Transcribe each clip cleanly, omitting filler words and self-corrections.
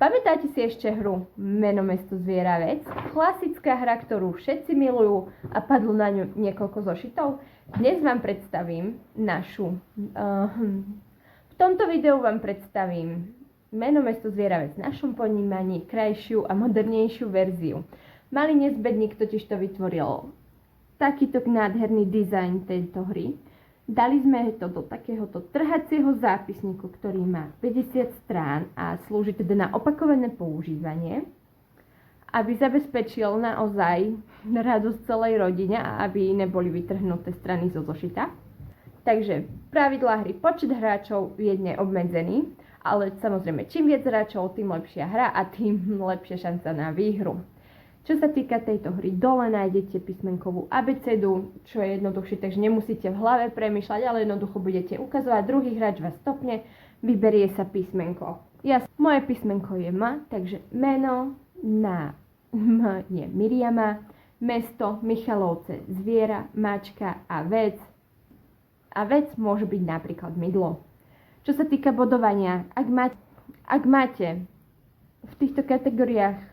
Pamätáte si ešte hru Meno, mesto, zviera, vec? Klasická hra, ktorú všetci milujú a padlo na ňu niekoľko zošitov. Dnes vám predstavím našu... v tomto videu vám predstavím Meno, mesto, zviera, vec v našom ponímaní, krajšiu a modernejšiu verziu. Malý nezbedník totiž to vytvoril takýto nádherný dizajn tejto hry. Dali sme to do takéhoto trhacieho zápisníku, ktorý má 50 strán a slúži teda na opakované používanie, aby zabezpečil naozaj radosť celej rodine a aby neboli vytrhnuté strany zo zošita. Takže pravidlá hry, počet hráčov je obmedzený, ale samozrejme čím viac hráčov, tým lepšia hra a tým lepšia šanca na výhru. Čo sa týka tejto hry, dole nájdete písmenkovú abecedu, čo je jednoduchšie, takže nemusíte v hlave premýšľať, ale jednoducho budete ukazovať, druhý hráč vás stopne, vyberie sa písmenko. Moje písmenko je M, takže meno na M je Miriama, mesto Michalovce, zviera, mačka a vec. A vec môže byť napríklad mydlo. Čo sa týka bodovania, ak máte v týchto kategóriách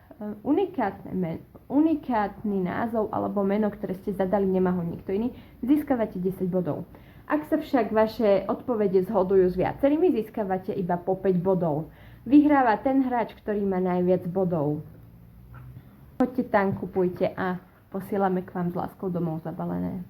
unikátny názov alebo meno, ktoré ste zadali, nemá ho nikto iný, získavate 10 bodov. Ak sa však vaše odpovede zhodujú s viacerými, získavate iba po 5 bodov. Vyhráva ten hráč, ktorý má najviac bodov. Poďte tam, kupujte a posielame k vám s láskou domov zabalené.